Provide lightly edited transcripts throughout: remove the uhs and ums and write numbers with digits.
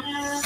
Belief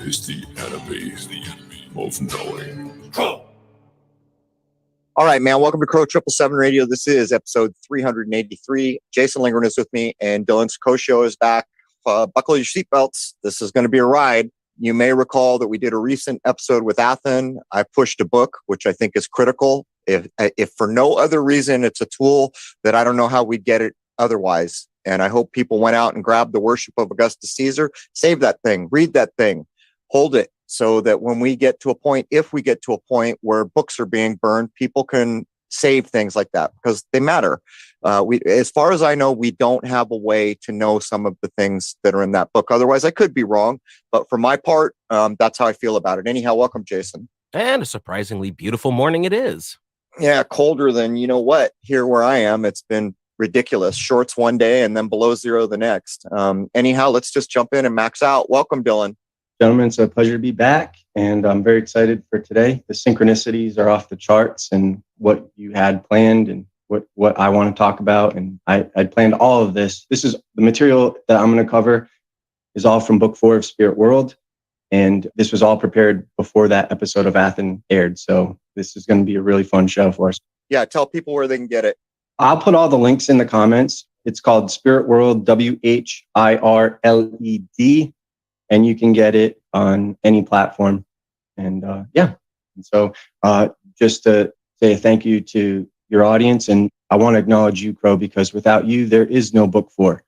is the enemy of knowing. All right, man. Welcome to Crow 777 Radio. This is episode 383. Jason Lingren is with me, and Dylan Sakosho is back. Buckle your seatbelts. This is going to be a ride. You may recall that we did a recent episode with Athen. I pushed a book, which I think is critical. If for no other reason, it's a tool that I don't know how we'd get it otherwise. And I hope people went out and grabbed The Worship of Augustus Caesar. Save that thing. Read that thing. Hold it so that when we get to a point, if we get to a point where books are being burned, people can save things like that because they matter. As far as I know, we don't have a way to know some of the things that are in that book. Otherwise, I could be wrong. But for my part, that's how I feel about it. Anyhow, welcome, Jason. And a surprisingly beautiful morning it is. Yeah, colder than you know what. Here where I am, it's been ridiculous. Shorts one day and then below zero the next. Anyhow, let's just jump in and max out. Welcome, Dylan. Gentlemen, it's a pleasure to be back, and I'm very excited for today. The synchronicities are off the charts, and what you had planned and what I want to talk about, and I planned all of this. This is the material that I'm going to cover is all from book 4 of Spirit World, and this was all prepared before that episode of Athen aired, so this is going to be a really fun show for us. Yeah, tell people where they can get it. I'll put all the links in the comments. It's called Spirit World, WHIRLED. And you can get it on any platform. And so just to say thank you to your audience. And I want to acknowledge you, Crow, because without you, there is no book 4.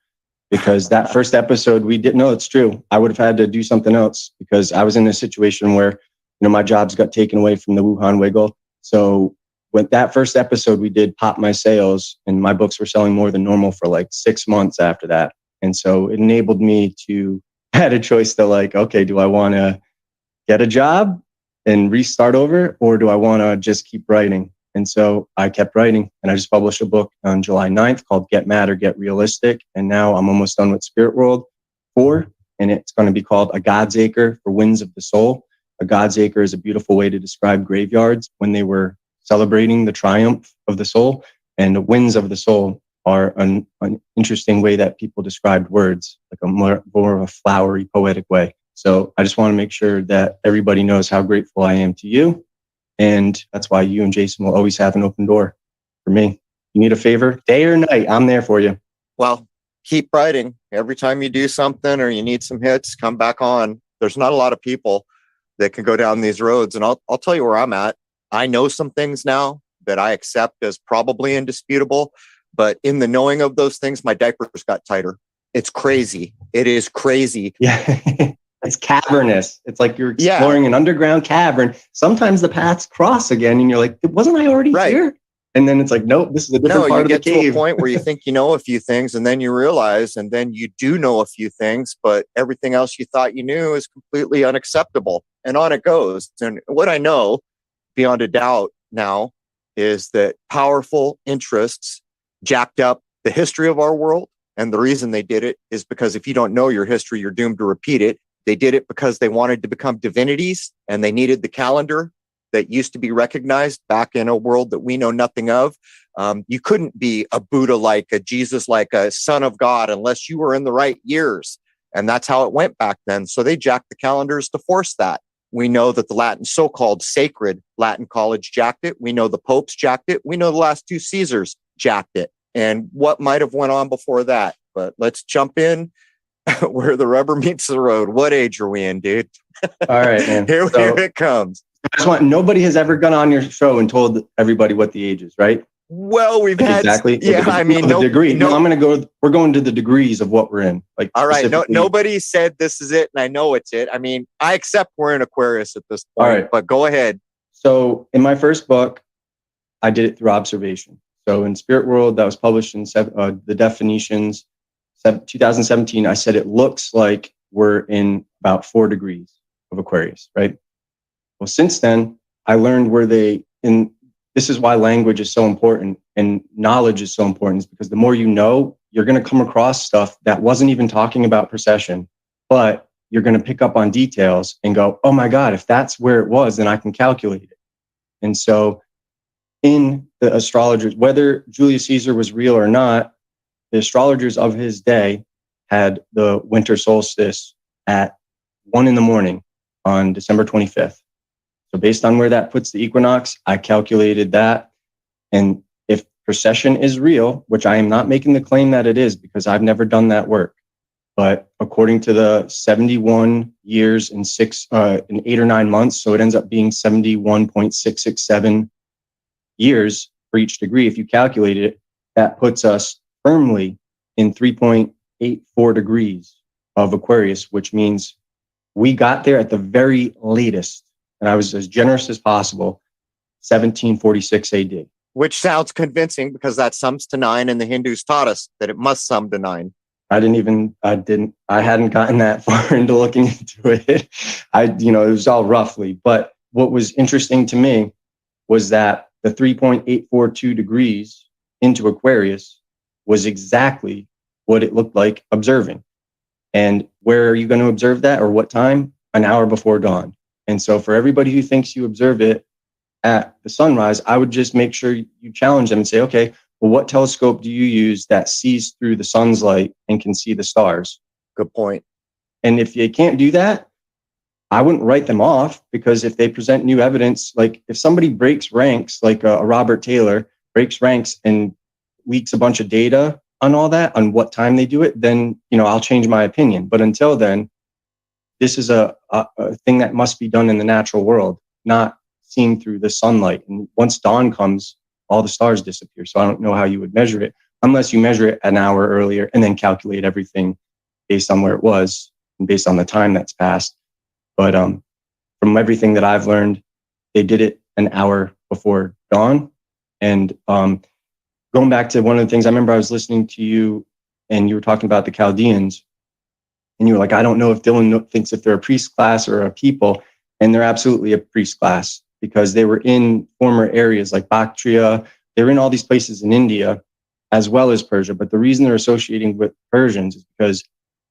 Because that first episode, we didn't know it's true. I would have had to do something else because I was in a situation where, my jobs got taken away from the Wuhan Wiggle. So when that first episode we did popped my sales, and my books were selling more than normal for like 6 months after that. And so it enabled me to had a choice to okay, do I want to get a job and restart over, or do I want to just keep writing? And so I kept writing, and I just published a book on July 9th called Get Mad or Get Realistic. And now I'm almost done with Spirit World 4, and it's going to be called A God's Acre for Winds of the Soul. A God's Acre is a beautiful way to describe graveyards when they were celebrating the triumph of the soul, and the winds of the soul are an interesting way that people described words, like a more of a flowery, poetic way. So I just want to make sure that everybody knows how grateful I am to you. And that's why you and Jason will always have an open door for me. You need a favor, day or night, I'm there for you. Well, keep writing. Every time you do something or you need some hits, come back on. There's not a lot of people that can go down these roads. And I'll tell you where I'm at. I know some things now that I accept as probably indisputable. But in the knowing of those things, my diapers got tighter. It's crazy. It is crazy. Yeah. It's cavernous. It's like you're exploring an underground cavern. Sometimes the paths cross again and you're like, wasn't I already here? And then it's like, nope, this is a different part of the cave. You get to a point where you think you know a few things, and then you realize, and then you do know a few things, but everything else you thought you knew is completely unacceptable. And on it goes. And what I know beyond a doubt now is that powerful interests jacked up the history of our world. And the reason they did it is because if you don't know your history, you're doomed to repeat it. They did it because they wanted to become divinities, and they needed the calendar that used to be recognized back in a world that we know nothing of. You couldn't be a Buddha-like, a Jesus-like, a son of God unless you were in the right years. And that's how it went back then. So they jacked the calendars to force that. We know that the Latin, so-called sacred Latin college jacked it. We know the popes jacked it. We know the last 2 Caesars jacked it. And what might have went on before that. But let's jump in where the rubber meets the road. What age are we in, dude? All right, man. Here it comes. I just want, nobody has ever gone on your show and told everybody what the age is, right? Well, we've had exactly. Yeah, I mean, no degree. No, I'm going to go. We're going to the degrees of what we're in. Like, all right. No, nobody said this is it, and I know it's it. I mean, I accept we're in Aquarius at this point. All right, but go ahead. So, in my first book, I did it through observation. So, in Spirit World, that was published in the definitions, 2017. I said it looks like were in about 4 degrees of Aquarius, right? Well, since then, I learned where they in. This is why language is so important and knowledge is so important, is because the more you know, you're going to come across stuff that wasn't even talking about precession, but you're going to pick up on details and go, oh my God, if that's where it was, then I can calculate it. And so in the astrologers, whether Julius Caesar was real or not, the astrologers of his day had the winter solstice at 1 a.m. on December 25th. So based on where that puts the equinox, I calculated that. And if precession is real, which I am not making the claim that it is because I've never done that work, but according to the 71 years and 8 or 9 months, so it ends up being 71.667 years for each degree. If you calculate it, that puts us firmly in 3.84 degrees of Aquarius, which means we got there at the very latest, and I was as generous as possible, 1746 AD. Which sounds convincing because that sums to 9, and the Hindus taught us that it must sum to 9. I hadn't gotten that far into looking into it. It was all roughly. But what was interesting to me was that the 3.842 degrees into Aquarius was exactly what it looked like observing. And where are you going to observe that, or what time? An hour before dawn. And so for everybody who thinks you observe it at the sunrise, I would just make sure you challenge them and say, okay, well, what telescope do you use that sees through the sun's light and can see the stars? Good point. And if you can't do that, I wouldn't write them off, because if they present new evidence, like if somebody breaks ranks, like a Robert Taylor breaks ranks and leaks a bunch of data on all that, on what time they do it, then, I'll change my opinion. But until then, this is a thing that must be done in the natural world, not seen through the sunlight. And once dawn comes, all the stars disappear. So I don't know how you would measure it unless you measure it an hour earlier and then calculate everything based on where it was and based on the time that's passed. But from everything that I've learned, they did it an hour before dawn. And going back to one of the things, I remember I was listening to you and you were talking about the Chaldeans. And you were like, I don't know if Dylan thinks if they're a priest class or a people. And they're absolutely a priest class, because they were in former areas like Bactria. They were in all these places in India as well as Persia. But the reason they're associating with Persians is because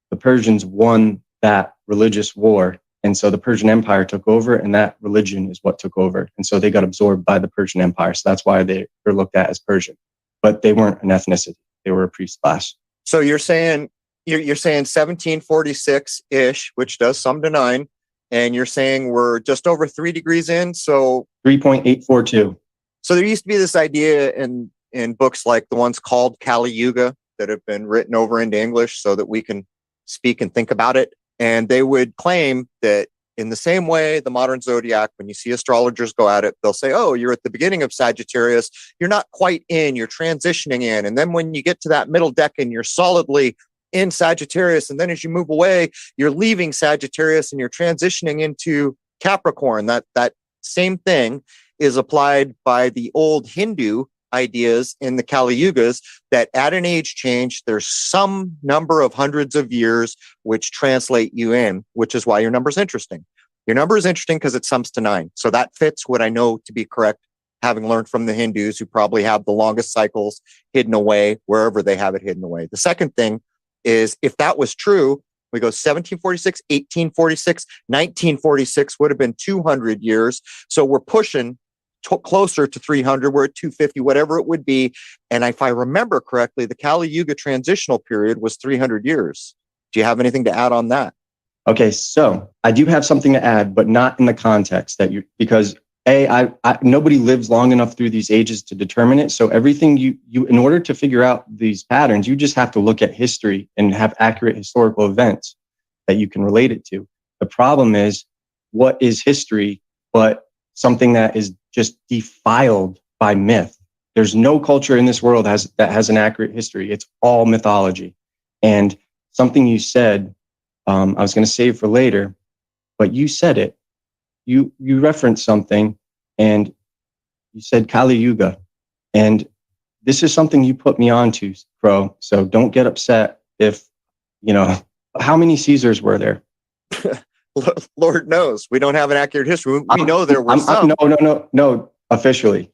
the Persians won that religious war. And so the Persian Empire took over, and that religion is what took over. And so they got absorbed by the Persian Empire. So that's why they're looked at as Persian. But they weren't an ethnicity. They were a priest class. So you're saying 1746-ish, which does sum to 9. And you're saying we're just over 3 degrees in. So 3.842. So there used to be this idea in books like the ones called Kali Yuga that have been written over into English so that we can speak and think about it. And they would claim that in the same way, the modern zodiac, when you see astrologers go at it, they'll say, oh, you're at the beginning of Sagittarius. You're not quite in, you're transitioning in. And then when you get to that middle decan, you're solidly in Sagittarius. And then as you move away, you're leaving Sagittarius and you're transitioning into Capricorn. That same thing is applied by the old Hindu ideas in the Kali Yugas, that at an age change, there's some number of hundreds of years which translate you in, which is why your number is interesting. Your number is interesting because it sums to 9. So that fits what I know to be correct, having learned from the Hindus, who probably have the longest cycles hidden away wherever they have it hidden away. The second thing is, if that was true, we go 1746, 1846, 1946 would have been 200 years. So we're pushing closer to 300. We're at 250, whatever it would be. And if I remember correctly, the Kali Yuga transitional period was 300 years. Do you have anything to add on that? Okay, so I do have something to add, but not in the context that because nobody lives long enough through these ages to determine it. So everything you in order to figure out these patterns, you just have to look at history and have accurate historical events that you can relate it to. The problem is, what is history but something that is just defiled by myth? There's no culture in this world that has an accurate history. It's all mythology. And something you said, I was going to save for later, but you said it. You referenced something, and you said Kali Yuga. And this is something you put me onto, Crow. So don't get upset if, How many Caesars were there? Lord knows. We don't have an accurate history. We know there were some. No, officially.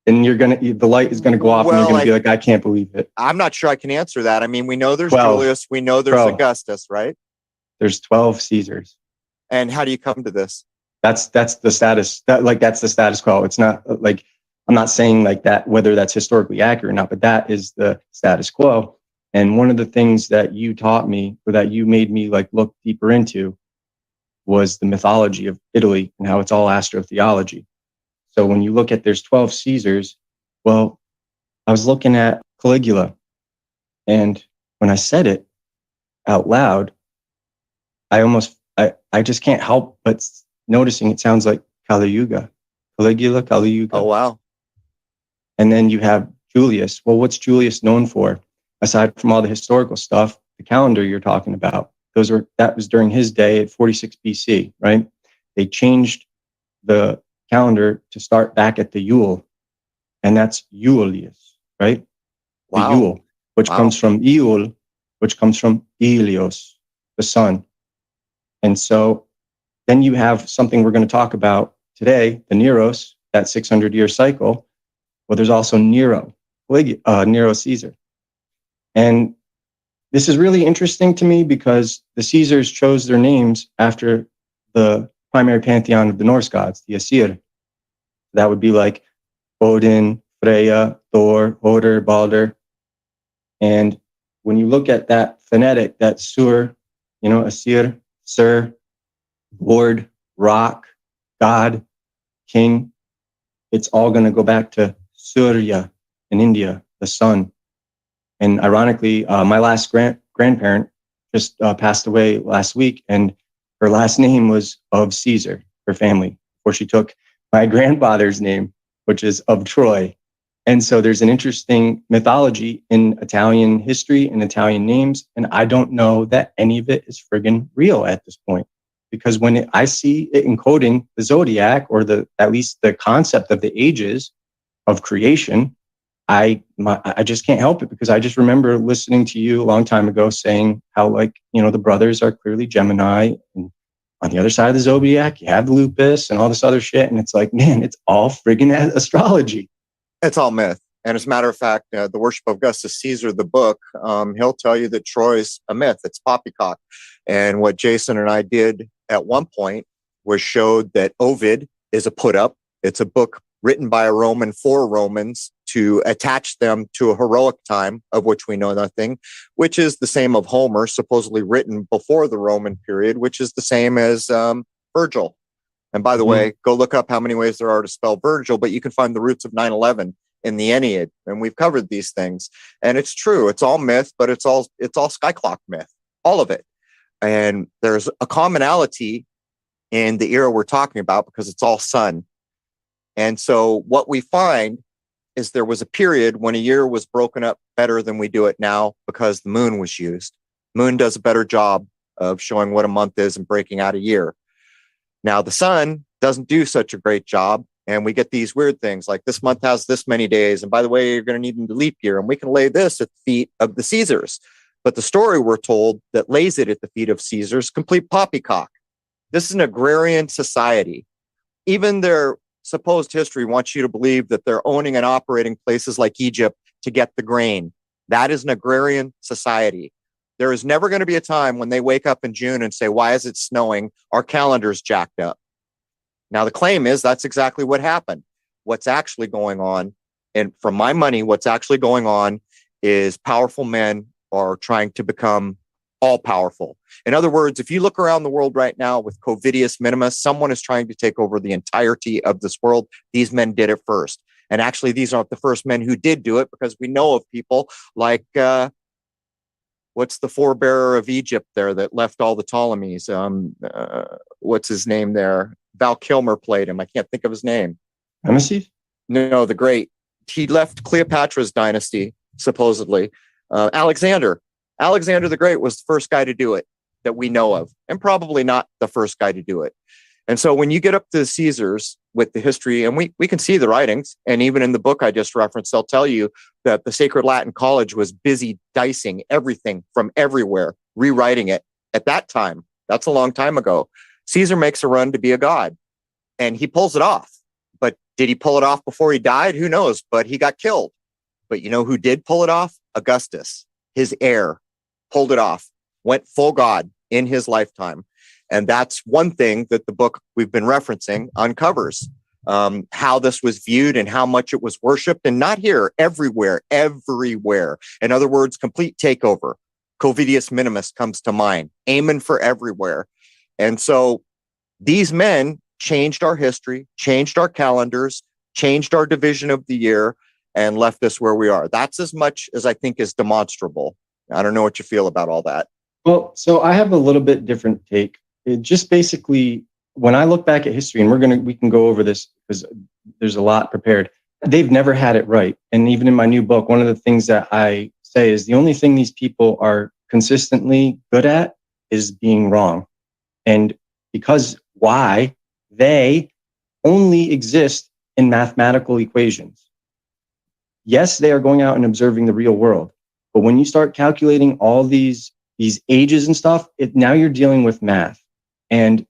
And the light is gonna go off, and you're gonna be like, I can't believe it. I'm not sure I can answer that. I mean, we know there's 12. Julius, we know there's 12. Augustus, right? There's 12 Caesars. And how do you come to this? That's the status. That's the status quo. It's not like, I'm not saying like that, whether that's historically accurate or not, but that is the status quo. And one of the things that you taught me, or that you made me like look deeper into, was the mythology of Italy and how it's all astrotheology. So when you look at there's 12 Caesars, well, I was looking at Caligula, and when I said it out loud, I just can't help but noticing it sounds like Caligula. Oh, wow. And then you have Julius. Well, what's Julius known for? Aside from all the historical stuff, the calendar you're talking about, that was during his day at 46 BC, right? They changed the calendar to start back at the Yule, and that's Julius, right? Wow. The Yule, which comes from Iul, which comes from Ilios, the sun. And so then you have something we're going to talk about today, the Neros, that 600-year cycle. Well, there's also Nero Caesar. And this is really interesting to me because the Caesars chose their names after the primary pantheon of the Norse gods, the Aesir. That would be like Odin, Freya, Thor, Hoder, Balder. And when you look at that phonetic, that sur, Aesir, Sir, Lord, Rock, God, King, it's all going to go back to Surya in India, the sun. And ironically, my last grandparent just passed away last week, and her last name was of Caesar, her family, before she took my grandfather's name, which is of Troy. And so there's an interesting mythology in Italian history and Italian names. And I don't know that any of it is friggin' real at this point. Because when I see it encoding the zodiac, or at least the concept of the ages of creation, I just can't help it, because I just remember listening to you a long time ago saying how, the brothers are clearly Gemini, and on the other side of the zodiac, you have the lupus and all this other shit. And it's like, man, it's all friggin' astrology. It's all myth. And as a matter of fact, The Worship of Augustus Caesar, the book, he'll tell you that Troy's a myth. It's poppycock. And what Jason and I did at one point was showed that Ovid is a put up. It's a book written by a Roman for Romans to attach them to a heroic time of which we know nothing, which is the same of Homer, supposedly written before the Roman period, which is the same as Virgil. And by the way, go look up how many ways there are to spell Virgil, but you can find the roots of 9/11 in the Ennead. And we've covered these things. And it's true. It's all myth, but it's all sky clock myth, all of it. And there's a commonality in the era we're talking about because it's all sun. And so what we find is there was a period when a year was broken up better than we do it now because the moon was used. Moon does a better job of showing what a month is and breaking out a year. Now, the sun doesn't do such a great job, and we get these weird things like this month has this many days. And by the way, you're going to need a leap year, and we can lay this at the feet of the Caesars. But the story we're told that lays it at the feet of Caesars, complete poppycock. This is an agrarian society. Even their supposed history wants you to believe that they're owning and operating places like Egypt to get the grain. That is an agrarian society. There is never going to be a time when they wake up in June and say, why is it snowing? Our calendar's jacked up. Now, the claim is that's exactly what happened. What's actually going on, and for my money, what's actually going on is powerful men are trying to become all powerful. In other words, if you look around the world right now with Covidius Minimus, someone is trying to take over the entirety of this world. These men did it first. And actually, these aren't the first men who did do it, because we know of people like, what's the forebearer of Egypt there that left all the Ptolemies? What's his name there? Val Kilmer played him. I can't think of his name. Ramesses? No, the great. He left Cleopatra's dynasty, supposedly. Alexander the Great was the first guy to do it that we know of, and probably not the first guy to do it. And so when you get up to the Caesars with the history, and we can see the writings, and even in the book I just referenced, they'll tell you that the Sacred Latin College was busy dicing everything from everywhere, rewriting it at that time. That's a long time ago. Caesar makes a run to be a god, and he pulls it off. But did he pull it off before he died? Who knows? But he got killed. But you know who did pull it off? Augustus, his heir, pulled it off, went full god in his lifetime. And that's one thing that the book we've been referencing uncovers, how this was viewed and how much it was worshipped, and not here, everywhere. In other words, complete takeover. Covidius Minimus comes to mind, aiming for everywhere. And so these men changed our history, changed our calendars, changed our division of the year, and left us where we are. That's as much as I think is demonstrable. I don't know what you feel about all that. Well, so I have a little bit different take. It just basically, when I look back at history, and we can go over this because there's a lot prepared. They've never had it right. And even in my new book, one of the things that I say is the only thing these people are consistently good at is being wrong. And because why? They only exist in mathematical equations. Yes, they are going out and observing the real world. But when you start calculating all these ages and stuff, now you're dealing with math. And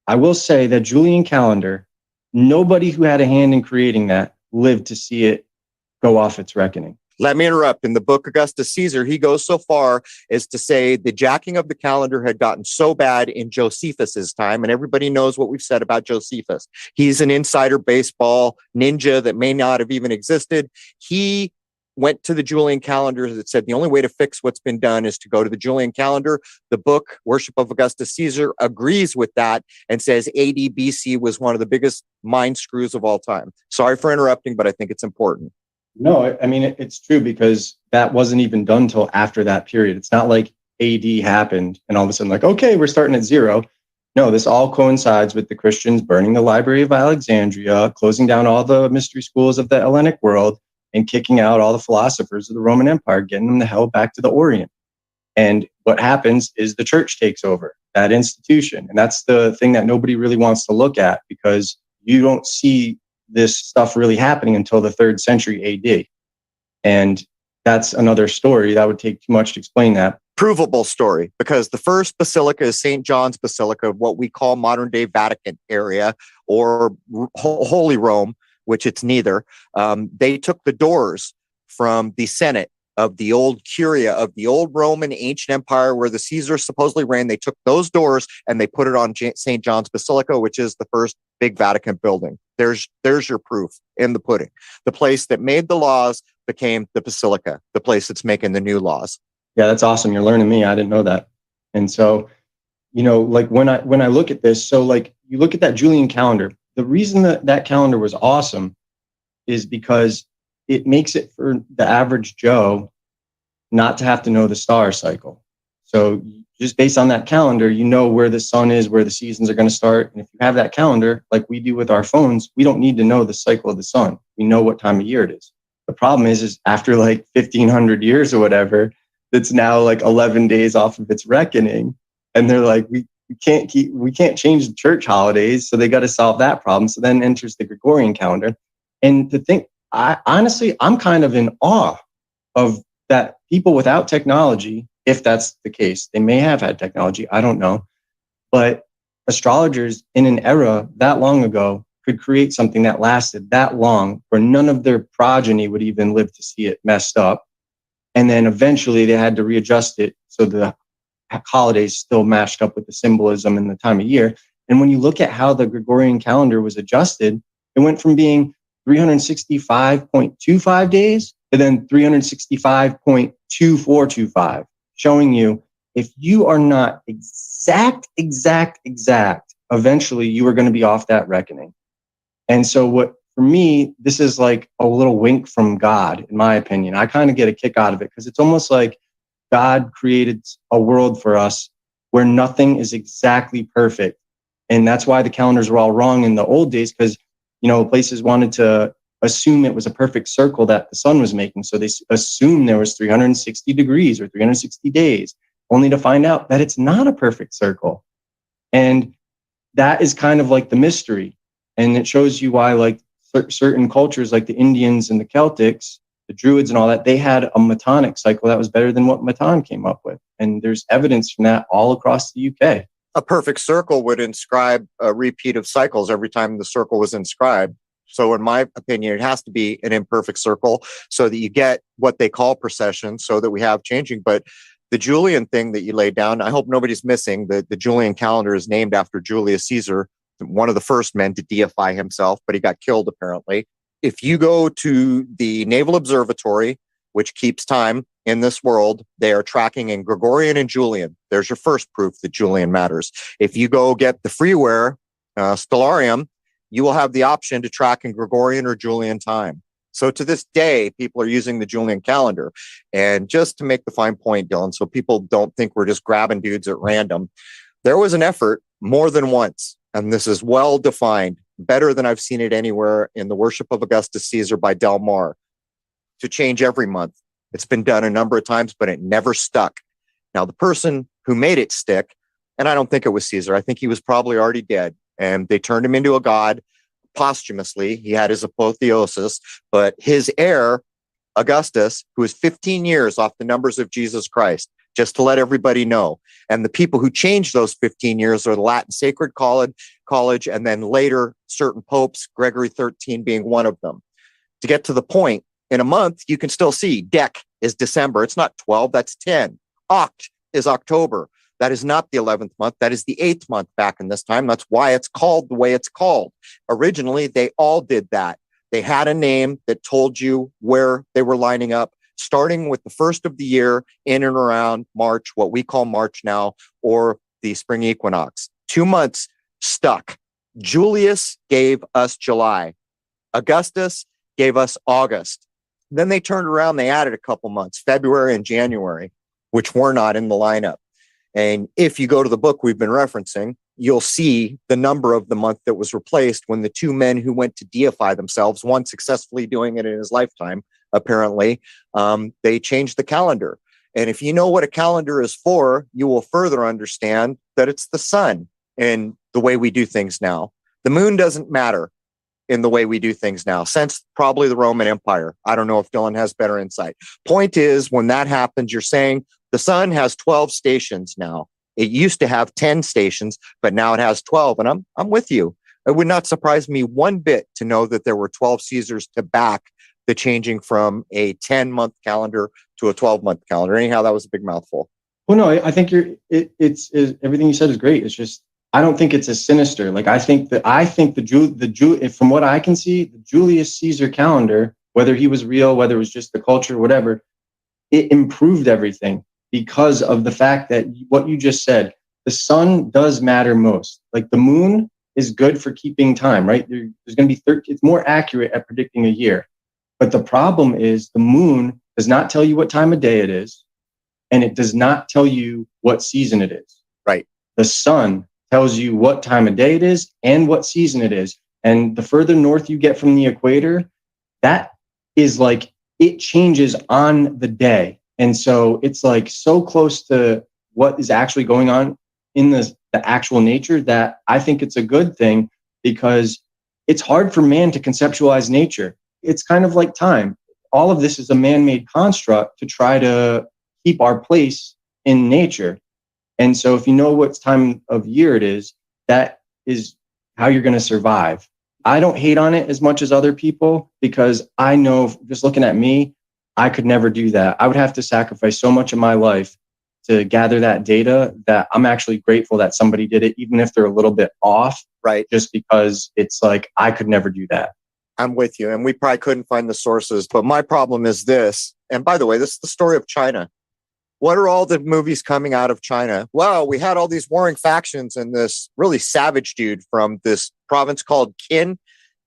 I will say that Julian calendar, nobody who had a hand in creating that lived to see it go off its reckoning. Let me interrupt. In the book Augustus Caesar, he goes so far as to say the jacking of the calendar had gotten so bad in Josephus's time, and everybody knows what we've said about Josephus. He's an insider baseball ninja that may not have even existed. He went to the Julian calendar that said the only way to fix what's been done is to go to the Julian calendar. The book Worship of Augustus Caesar agrees with that and says AD BC was one of the biggest mind screws of all time. Sorry for interrupting, but I think it's important. No, I mean, it's true because that wasn't even done till after that period. It's not like AD happened and all of a sudden like, okay, we're starting at zero. No, this all coincides with the Christians burning the Library of Alexandria, closing down all the mystery schools of the Hellenic world, and kicking out all the philosophers of the Roman Empire, getting them the hell back to the Orient. And what happens is the church takes over that institution. And that's the thing that nobody really wants to look at because you don't see this stuff really happening until the 3rd century AD. And that's another story. That would take too much to explain that. Provable story, because the first basilica is St. John's Basilica, what we call modern day Vatican area or Holy Rome, which it's neither. They took the doors from the Senate of the old Curia of the old Roman ancient empire where the Caesars supposedly reigned. They took those doors and they put it on St. John's Basilica, which is the first big Vatican building. There's your proof in the pudding. The place that made the laws became the Basilica, the place that's making the new laws. Yeah, that's awesome. You're learning me. I didn't know that. And so, like when I look at this, so like you look at that Julian calendar, the reason that calendar was awesome is because it makes it for the average Joe not to have to know the star cycle. So just based on that calendar, you know where the sun is, where the seasons are going to start. And if you have that calendar, like we do with our phones, we don't need to know the cycle of the sun. We know what time of year it is. The problem is after like 1,500 years or whatever, that's now like 11 days off of its reckoning. And they're like, we can't change the church holidays. So they got to solve that problem. So then enters the Gregorian calendar. And to think, I'm kind of in awe of that people without technology, if that's the case, they may have had technology, I don't know. But astrologers in an era that long ago could create something that lasted that long where none of their progeny would even live to see it messed up. And then eventually they had to readjust it so the holidays still matched up with the symbolism and the time of year. And when you look at how the Gregorian calendar was adjusted, it went from being 365.25 days to then 365.2425, showing you if you are not exact, eventually you are going to be off that reckoning. And so for me, this is like a little wink from God, in my opinion. I kind of get a kick out of it because it's almost like God created a world for us where nothing is exactly perfect. And that's why the calendars were all wrong in the old days because, places wanted to assume it was a perfect circle that the sun was making. So they assumed there was 360 degrees or 360 days, only to find out that it's not a perfect circle. And that is kind of like the mystery. And it shows you why like certain cultures like the Indians and the Celtics the Druids and all that, they had a Metonic cycle that was better than what Meton came up with. And there's evidence from that all across the UK. A perfect circle would inscribe a repeat of cycles every time the circle was inscribed. So in my opinion, it has to be an imperfect circle so that you get what they call precession, so that we have changing. But the Julian thing that you laid down, I hope nobody's missing. The Julian calendar is named after Julius Caesar, one of the first men to deify himself, but he got killed apparently. If you go to the Naval Observatory, which keeps time in this world, they are tracking in Gregorian and Julian. There's your first proof that Julian matters. If you go get the freeware, Stellarium, you will have the option to track in Gregorian or Julian time. So to this day, people are using the Julian calendar. And just to make the fine point, Dylan, so people don't think we're just grabbing dudes at random, there was an effort more than once, and this is well defined, better than I've seen it anywhere, in the Worship of Augustus Caesar by Del Mar, to change every month. It's been done a number of times, but it never stuck. Now, the person who made it stick, and I don't think it was Caesar, I think he was probably already dead, and they turned him into a god posthumously. He had his apotheosis, but his heir, Augustus, who is 15 years off the numbers of Jesus Christ, just to let everybody know. And the people who changed those 15 years are the Latin Sacred College, and then later certain popes, Gregory XIII being one of them. To get to the point, in a month, you can still see Dec is December. It's not 12, that's 10. Oct is October. That is not the 11th month. That is the 8th month back in this time. That's why it's called the way it's called. Originally, they all did that. They had a name that told you where they were lining up, starting with the first of the year in and around March, what we call March now, or the spring equinox. 2 months stuck. Julius gave us July. Augustus gave us August. Then they turned around, they added a couple months, February and January, which were not in the lineup. And if you go to the book we've been referencing, you'll see the number of the month that was replaced when the two men who went to deify themselves, one successfully doing it in his lifetime, apparently, they changed the calendar. And if you know what a calendar is for, you will further understand that it's the sun and the way we do things now. The moon doesn't matter in the way we do things now, since probably the Roman Empire. I don't know if Dylan has better insight. Point is, when that happens, you're saying the sun has 12 stations now. It used to have 10 stations, but now it has 12. And I'm with you. It would not surprise me one bit to know that there were 12 Caesars to back the changing from a 10-month calendar to a 12-month calendar. Anyhow, that was a big mouthful. Well, no, I think it's everything you said is great. It's just, I don't think it's as sinister. Like, I think from what I can see, the Julius Caesar calendar, whether he was real, whether it was just the culture, whatever, it improved everything because of the fact that what you just said, the sun does matter most. Like, the moon is good for keeping time, right? There's going to be it's more accurate at predicting a year. But the problem is the moon does not tell you what time of day it is, and it does not tell you what season it is. Right. The sun tells you what time of day it is and what season it is. And the further north you get from the equator, that is like, it changes on the day. And so it's like so close to what is actually going on in the actual nature that I think it's a good thing, because it's hard for man to conceptualize nature. It's kind of like time. All of this is a man-made construct to try to keep our place in nature. And so if you know what time of year it is, that is how you're going to survive. I don't hate on it as much as other people, because I know, just looking at me, I could never do that. I would have to sacrifice so much of my life to gather that data that I'm actually grateful that somebody did it, even if they're a little bit off. Right. Just because it's like, I could never do that. I'm with you. And we probably couldn't find the sources. But my problem is this. And by the way, this is the story of China. What are all the movies coming out of China? Well, we had all these warring factions, and this really savage dude from this province called Qin,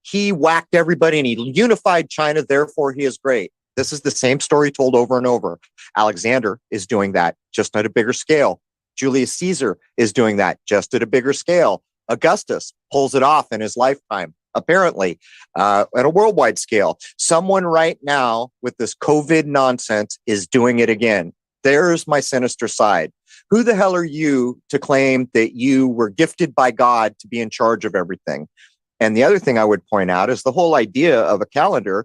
he whacked everybody and he unified China. Therefore, he is great. This is the same story told over and over. Alexander is doing that, just at a bigger scale. Julius Caesar is doing that, just at a bigger scale. Augustus pulls it off in his lifetime, apparently, at a worldwide scale. Someone right now with this COVID nonsense is doing it again. There's my sinister side. Who the hell are you to claim that you were gifted by God to be in charge of everything? And the other thing I would point out is the whole idea of a calendar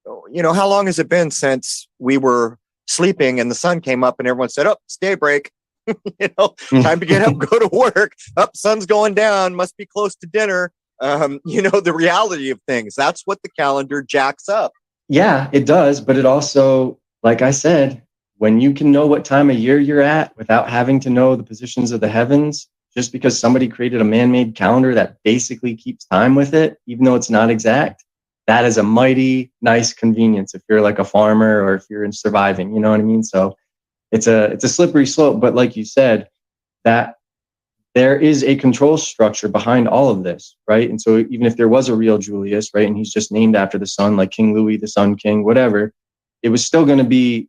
how long has it been since we were sleeping and the sun came up and everyone said, "Oh, it's daybreak." Time to get up, go to work. Up, sun's going down, must be close to dinner. The reality of things. That's what the calendar jacks up. Yeah, it does. But it also, like I said, when you can know what time of year you're at without having to know the positions of the heavens, just because somebody created a man-made calendar that basically keeps time with it, even though it's not exact, that is a mighty nice convenience if you're like a farmer or if you're in surviving, you know what I mean? So it's a slippery slope. But like you said, that there is a control structure behind all of this, right? And so even if there was a real Julius, right, and he's just named after the sun, like King Louis, the Sun King, whatever, it was still going to be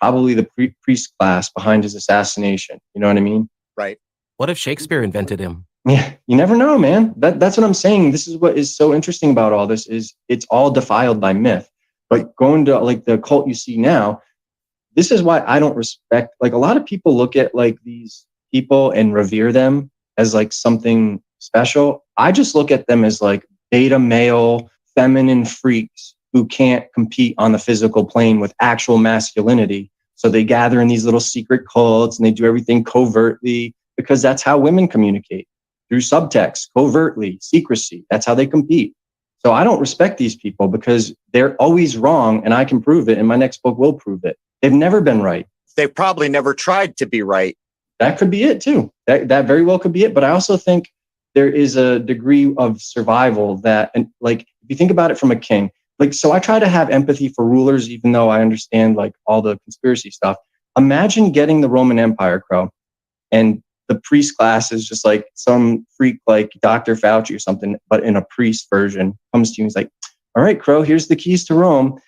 probably the priest class behind his assassination. You know what I mean? Right. What if Shakespeare invented him? Yeah, you never know, man. That's what I'm saying. This is what is so interesting about all this is it's all defiled by myth. But going to like the cult you see now, this is why I don't respect, like a lot of people look at like these people and revere them as like something special. I just look at them as like beta male, feminine freaks who can't compete on the physical plane with actual masculinity. So they gather in these little secret cults and they do everything covertly because that's how women communicate, through subtext, covertly, secrecy. That's how they compete. So I don't respect these people because they're always wrong and I can prove it and my next book will prove it. They've never been right. They've probably never tried to be right. That could be it too. That very well could be it. But I also think there is a degree of survival that, and like, if you think about it from a king, like, so I try to have empathy for rulers, even though I understand like all the conspiracy stuff. Imagine getting the Roman Empire, Crow, and the priest class is just like some freak like Dr. Fauci or something, but in a priest version comes to you and he's like, all right, Crow, here's the keys to Rome.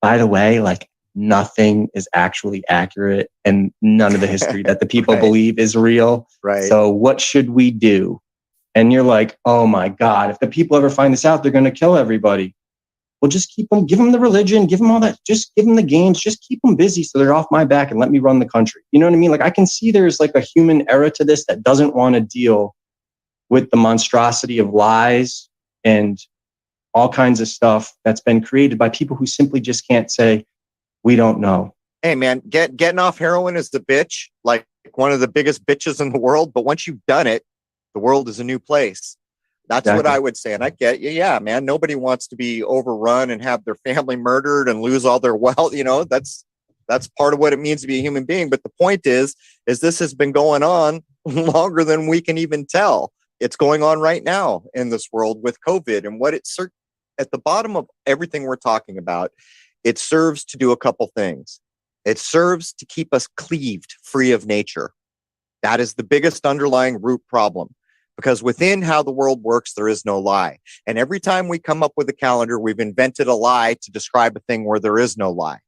By the way, like nothing is actually accurate and none of the history that the people Right. believe is real. Right. So what should we do? And you're like, oh my God, if the people ever find this out, they're going to kill everybody. Well, just keep them, give them the religion, give them all that, just give them the games, just keep them busy so they're off my back and let me run the country. You know what I mean? Like I can see there's like a human error to this that doesn't want to deal with the monstrosity of lies and all kinds of stuff that's been created by people who simply just can't say, we don't know. Hey man, getting off heroin is the bitch, like one of the biggest bitches in the world. But once you've done it, the world is a new place. That's Exactly. what I would say. And I get you. Yeah, man. Nobody wants to be overrun and have their family murdered and lose all their wealth. That's part of what it means to be a human being. But the point is this has been going on longer than we can even tell. It's going on right now in this world with COVID and what it's at the bottom of everything we're talking about. It serves to do a couple things. It serves to keep us cleaved, free of nature. That is the biggest underlying root problem. Because within how the world works, there is no lie. And every time we come up with a calendar, we've invented a lie to describe a thing where there is no lie.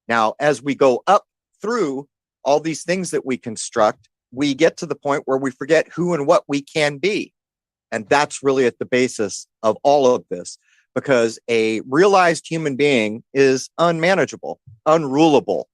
Now, as we go up through all these things that we construct, we get to the point where we forget who and what we can be. And that's really at the basis of all of this. Because a realized human being is unmanageable, unrulable.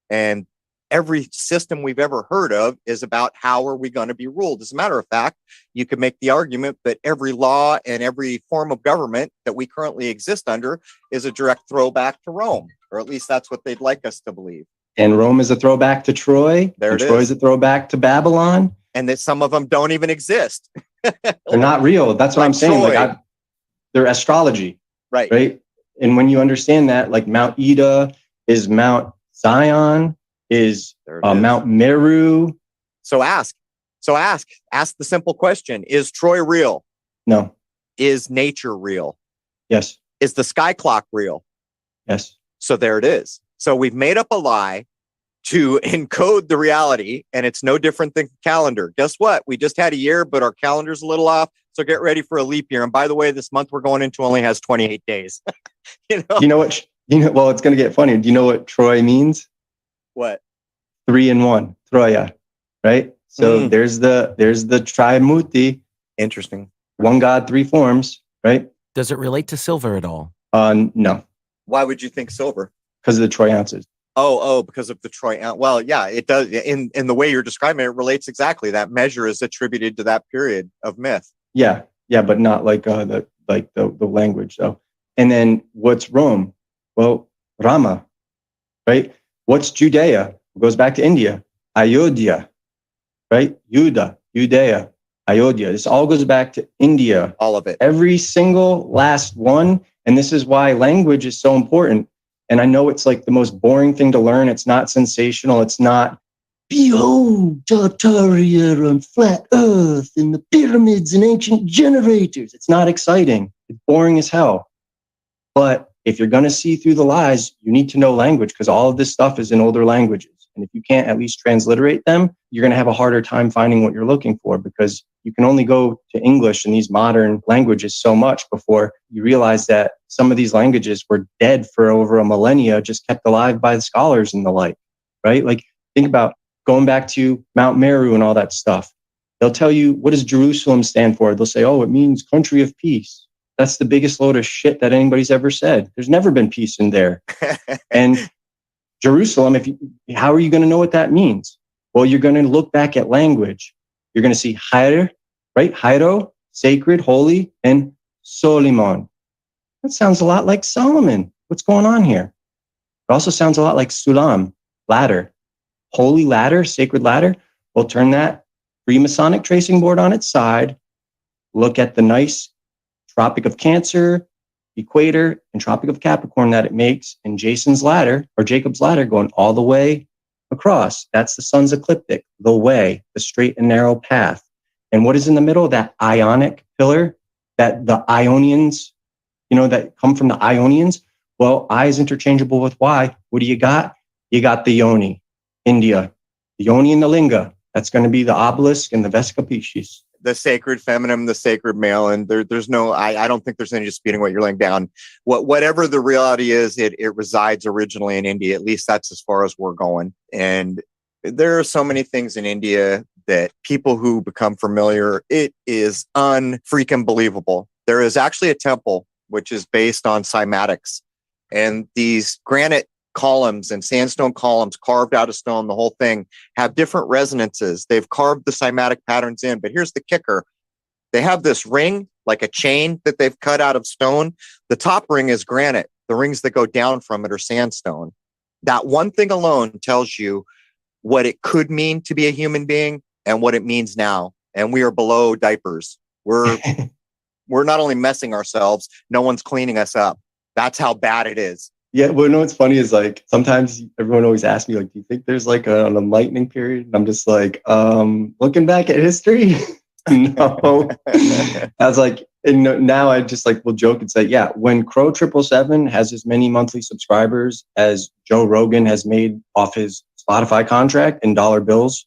And every system we've ever heard of is about how are we going to be ruled. As a matter of fact, you could make the argument that every law and every form of government that we currently exist under is a direct throwback to Rome, or at least that's what they'd like us to believe. And Rome is a throwback to Troy. There and it Troy is. is a throwback to Babylon. And that some of them don't even exist. They're not real. That's what Like I'm saying. Troy. Like they're astrology, Right. right? And when you understand that, like Mount Ida is Mount Zion, is Mount Meru. So ask the simple question. Is Troy real? No. Is nature real? Yes. Is the sky clock real? Yes. So there it is. So we've made up a lie to encode the reality, and it's no different than calendar. Guess what? We just had a year, but our calendar's a little off. So get ready for a leap year. And by the way, this month we're going into only has 28 days. You know what? Well, it's going to get funny. Do you know what Troy means? What? 3 in 1, Troya, right? So there's the Trimuti. Interesting. One God, three forms, right? Does it relate to silver at all? No. Why would you think silver? Because of the Troy ounces. Oh, because of the Troy ounce. Well, yeah, it does. In the way you're describing it, it relates exactly. That measure is attributed to that period of myth. Yeah, but not like the language though. And then what's Rome? Well, Rama, right? What's Judea? It goes back to India. Ayodhya, right? Judea, Ayodhya. This all goes back to India. All of it. Every single last one. And this is why language is so important. And I know it's like the most boring thing to learn. It's not sensational. It's not, behold, Tartaria on flat earth and the pyramids and ancient generators. It's not exciting. It's boring as hell. But if you're going to see through the lies, you need to know language, because all of this stuff is in older languages. And if you can't at least transliterate them, you're going to have a harder time finding what you're looking for, because you can only go to English and these modern languages so much before you realize that some of these languages were dead for over a millennia, just kept alive by the scholars and the like, right? Like, think about going back to Mount Meru and all that stuff. They'll tell you, what does Jerusalem stand for? They'll say, oh, it means country of peace. That's the biggest load of shit that anybody's ever said. There's never been peace in there. And Jerusalem, how are you going to know what that means? Well, you're going to look back at language. You're going to see Hair, right? Hairo, sacred, holy, and Solimon. That sounds a lot like Solomon. What's going on here? It also sounds a lot like Sulam, ladder. Holy ladder, sacred ladder. We'll turn that Freemasonic tracing board on its side. Look at the nice Tropic of Cancer, equator, and Tropic of Capricorn that it makes, and Jason's ladder, or Jacob's ladder, going all the way across. That's the sun's ecliptic, the way, the straight and narrow path. And what is in the middle? That Ionic pillar, that the Ionians, that come from the Ionians. Well, I is interchangeable with Y. What do you got? You got the Yoni, India, the Yoni and the Linga. That's going to be the obelisk and the Vesica Piscis. The sacred feminine, the sacred male, and there's no, I don't think there's any disputing what you're laying down. Whatever the reality is, it resides originally in India. At least that's as far as we're going. And there are so many things in India that people who become familiar, it is unfreaking believable. There is actually a temple which is based on cymatics, and these granite columns and sandstone columns carved out of stone, the whole thing, have different resonances. They've carved the cymatic patterns in, but here's the kicker. They have this ring, like a chain that they've cut out of stone. The top ring is granite. The rings that go down from it are sandstone. That one thing alone tells you what it could mean to be a human being and what it means now. And we are below diapers. We're not only messing ourselves, no one's cleaning us up. That's how bad it is. Yeah, well, what's funny is, like, sometimes everyone always asks me, like, do you think there's like an enlightening period? And I'm just like, looking back at history, no. I was like, and now I just like will joke and say, yeah, when Crow 777 has as many monthly subscribers as Joe Rogan has made off his Spotify contract in dollar bills,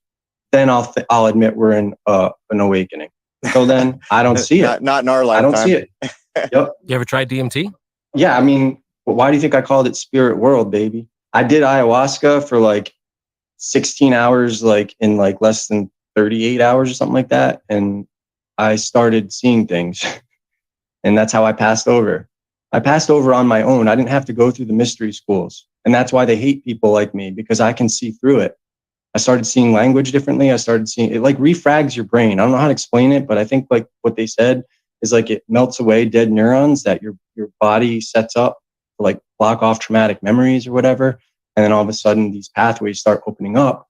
then I'll admit we're in an awakening. So then I don't see it. Not in our lifetime. I don't see it. Yep. You ever tried DMT? Yeah, I mean, why do you think I called it Spirit World, baby? I did ayahuasca for like 16 hours, like in like less than 38 hours or something like that. And I started seeing things. And that's how I passed over. I passed over on my own. I didn't have to go through the mystery schools. And that's why they hate people like me, because I can see through it. I started seeing language differently. I started seeing it, like, refrags your brain. I don't know how to explain it, but I think like what they said is like it melts away dead neurons that your body sets up to like block off traumatic memories or whatever. And then all of a sudden these pathways start opening up.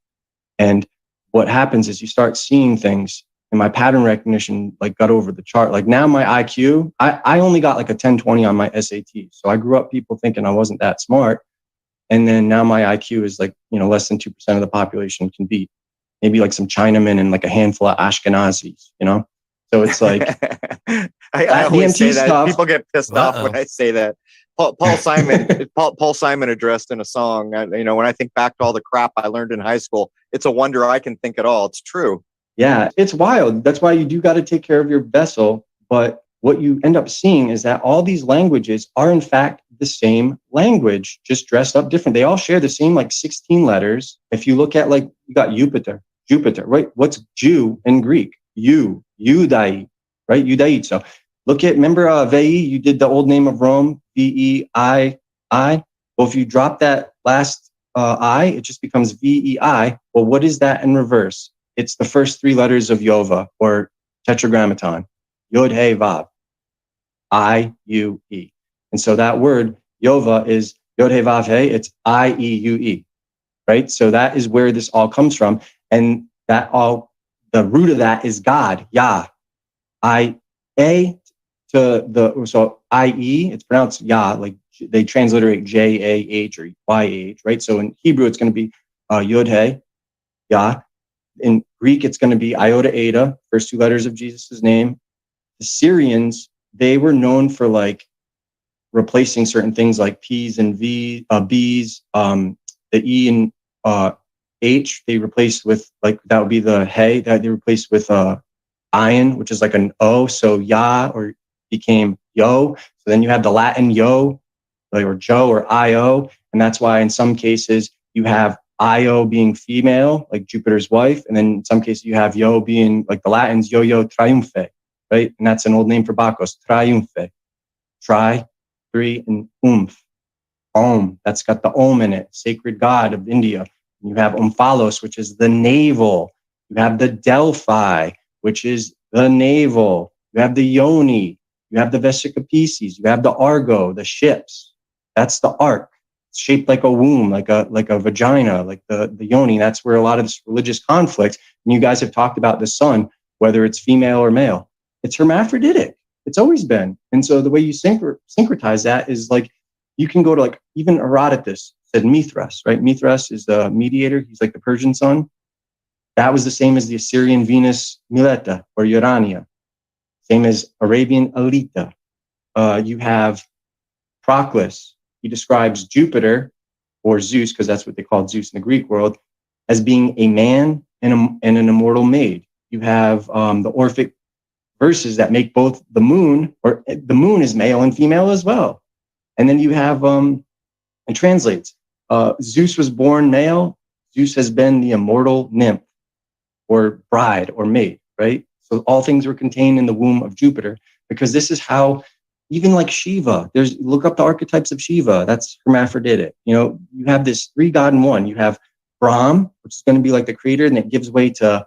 And what happens is you start seeing things, and my pattern recognition like got over the chart. Like now my IQ, I only got like a 1020 on my SAT. So I grew up people thinking I wasn't that smart. And then now my IQ is like, less than 2% of the population can beat maybe like some Chinamen and like a handful of Ashkenazis, So it's like, I always DMT say that. stuff. People get pissed off when I say that. Paul Simon addressed in a song, when I think back to all the crap I learned in high school, it's a wonder I can think at all. It's true. Yeah, it's wild. That's why you do got to take care of your vessel. But what you end up seeing is that all these languages are in fact the same language, just dressed up different. They all share the same like 16 letters. If you look at like, you got Jupiter, right? What's Jew in Greek? Judai, right? Judait. So remember Vei, you did the old name of Rome, Veii. Well, if you drop that last I, it just becomes Vei. Well, what is that in reverse? It's the first three letters of Yova, or Tetragrammaton. Yod, He, Vav. I-U-E. And so that word, Yova, is Yod He Vav He, it's I-E-U-E, right? So that is where this all comes from. And that all, the root of that is God, Yah. I-A to the, so I-E, it's pronounced Yah, like they transliterate J-A-H or Y-A-H, right? So in Hebrew, it's going to be Yod He, Yah. In Greek, it's going to be Iota Eta, first two letters of Jesus' name. The Syrians, they were known for like replacing certain things like P's and B's, the E and H, they replaced with like, that would be the Hey, that they replaced with Ion, which is like an O. So Ya or became Yo. So then you have the Latin Yo, like, or Joe or Io. And that's why in some cases you have Io being female, like Jupiter's wife. And then in some cases you have Yo being like the Latins, Yo Triumphe, right? And that's an old name for Bacchus, Triumphe. Tri, three, and Om. That's got the Om in it, sacred god of India. You have Omphalos, which is the navel. You have the Delphi, which is the navel. You have the Yoni. You have the Vesica Pisces. You have the Argo, the ships. That's the ark. It's shaped like a womb, like a vagina, like the Yoni. That's where a lot of this religious conflict. And you guys have talked about the sun, whether it's female or male. It's hermaphroditic. It's always been. And so the way you syncretize that is like, you can go to like, even Herodotus said Mithras, right? Mithras is the mediator. He's like the Persian sun. That was the same as the Assyrian Venus Mileta or Urania. Same as Arabian Alita. You have Proclus. He describes Jupiter or Zeus, because that's what they called Zeus in the Greek world, as being a man and an immortal maid. You have the Orphic verses that make both the moon, or the moon is male and female as well. And then you have, it translates, Zeus was born male. Zeus has been the immortal nymph or bride or maid, right? So all things were contained in the womb of Jupiter, because this is how, even like Shiva, look up the archetypes of Shiva. That's hermaphroditic. You know, you have this three god in one. You have Brahm, which is going to be like the creator, and it gives way to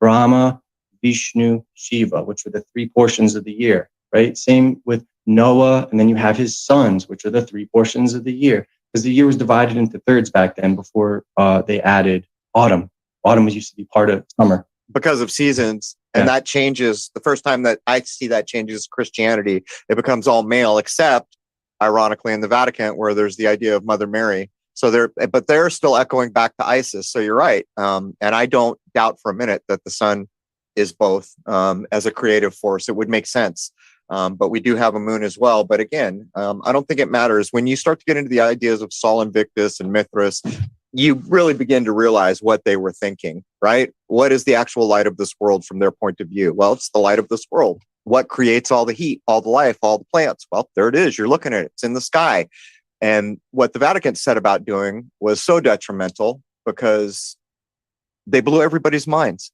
Brahma, Vishnu, Shiva, which are the three portions of the year, right? Same with Noah, and then you have his sons, which are the three portions of the year, because the year was divided into thirds back then before they added autumn. Autumn was used to be part of summer. Because of seasons. And that changes. The first time that I see that changes Christianity, it becomes all male, except ironically in the Vatican, where there's the idea of Mother Mary. So they're still echoing back to Isis. So you're right. And I don't doubt for a minute that the sun is both as a creative force. It would make sense. But we do have a moon as well. But again, I don't think it matters. When you start to get into the ideas of Sol Invictus and Mithras, you really begin to realize what they were thinking, right? What is the actual light of this world from their point of view? Well, it's the light of this world. What creates all the heat, all the life, all the plants? Well, there it is. You're looking at it. It's in the sky. And what the Vatican set about doing was so detrimental because they blew everybody's minds.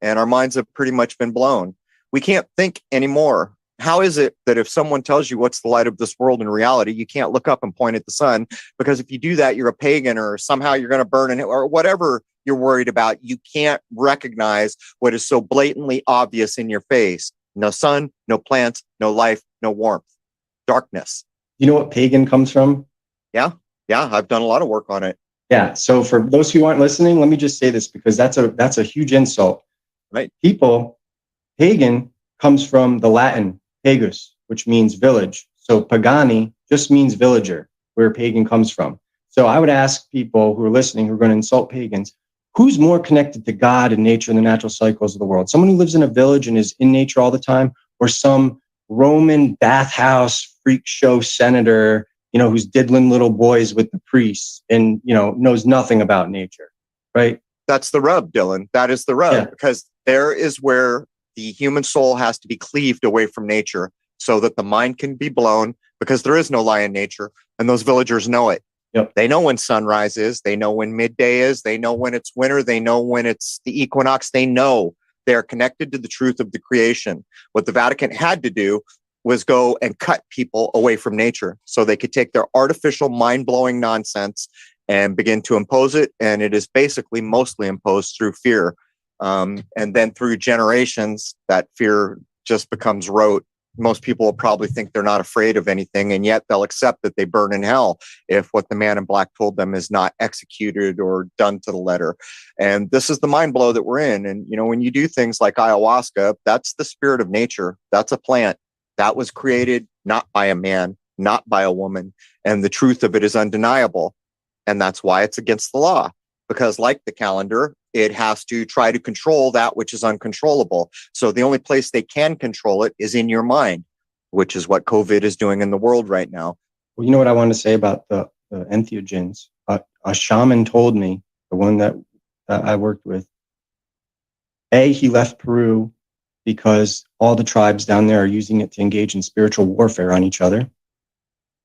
And our minds have pretty much been blown. We can't think anymore. How is it that if someone tells you what's the light of this world in reality, you can't look up and point at the sun? Because if you do that, you're a pagan, or somehow you're going to burn in it, or whatever you're worried about. You can't recognize what is so blatantly obvious in your face. No sun, no plants, no life, no warmth, darkness. You know what pagan comes from? Yeah. I've done a lot of work on it. Yeah. So for those who aren't listening, let me just say this, because that's a huge insult. Right. Pagan comes from the Latin pagus, which means village. So pagani just means villager, where pagan comes from. So I would ask people who are listening, who are going to insult pagans, who's more connected to God and nature and the natural cycles of the world? Someone who lives in a village and is in nature all the time, or some Roman bathhouse freak show senator, who's diddling little boys with the priests and, knows nothing about nature, right? That's the rub, Dylan. That is the rub, because there is where the human soul has to be cleaved away from nature so that the mind can be blown, because there is no lie in nature. And those villagers know it. Yep. They know when sunrise is. They know when midday is. They know when it's winter. They know when it's the equinox. They know they're connected to the truth of the creation. What the Vatican had to do was go and cut people away from nature so they could take their artificial mind-blowing nonsense and begin to impose it. And it is basically mostly imposed through fear. And then through generations, that fear just becomes rote. most people will probably think they're not afraid of anything, and yet they'll accept that they burn in hell if what the man in black told them is not executed or done to the letter. And this is the mind blow that we're in. And, when you do things like ayahuasca, that's the spirit of nature. That's a plant that was created not by a man, not by a woman. And the truth of it is undeniable. And that's why it's against the law, because like the calendar, it has to try to control that which is uncontrollable. So the only place they can control it is in your mind, which is what COVID is doing in the world right now. Well, you know what I wanted to say about the entheogens? A shaman told me, the one that I worked with, he left Peru because all the tribes down there are using it to engage in spiritual warfare on each other.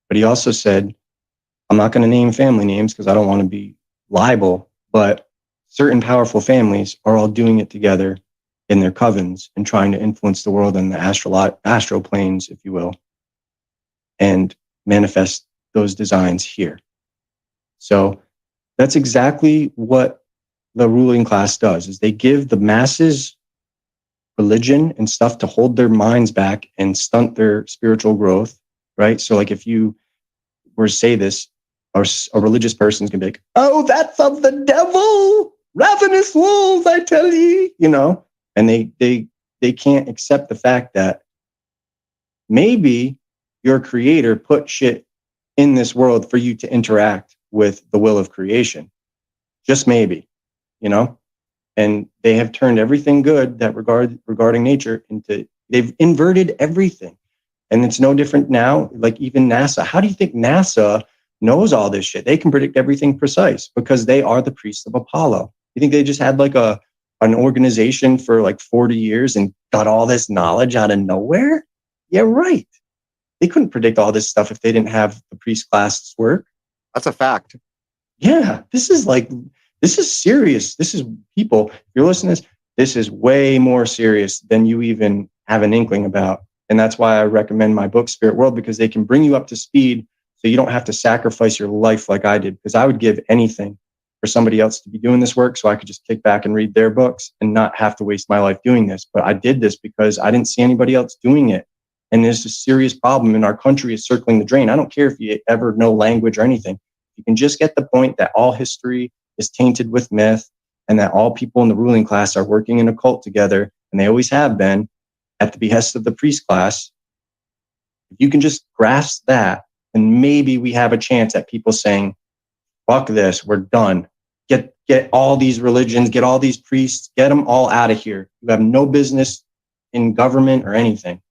But he also said, I'm not going to name family names because I don't want to be liable, but certain powerful families are all doing it together in their covens and trying to influence the world in the astral planes, if you will, and manifest those designs here. So that's exactly what the ruling class does, is they give the masses religion and stuff to hold their minds back and stunt their spiritual growth, right? So like if you were to say this, a religious person is going to be like, oh, that's of the devil, ravenous wolves, I tell you, and they can't accept the fact that maybe your creator put shit in this world for you to interact with the will of creation. Just maybe, and they have turned everything good that regarding nature they've inverted everything. And it's no different now, like even NASA. How do you think NASA knows all this shit? They can predict everything precise because they are the priests of Apollo. You think they just had like an organization for like 40 years and got all this knowledge out of nowhere? Yeah, right. They couldn't predict all this stuff if they didn't have the priest class work. That's a fact. Yeah, this is serious. This is, people, if you're listening to this is way more serious than you even have an inkling about. And that's why I recommend my book, Spirit World, because they can bring you up to speed so you don't have to sacrifice your life like I did, because I would give anything for somebody else to be doing this work so I could just kick back and read their books and not have to waste my life doing this. But I did this because I didn't see anybody else doing it. And there's a serious problem in our country is circling the drain. I don't care if you ever know language or anything. You can just get the point that all history is tainted with myth and that all people in the ruling class are working in a cult together, and they always have been, at the behest of the priest class. If you can just grasp that, and maybe we have a chance at people saying, fuck this, we're done. Get all these religions, get all these priests, get them all out of here. You have no business in government or anything.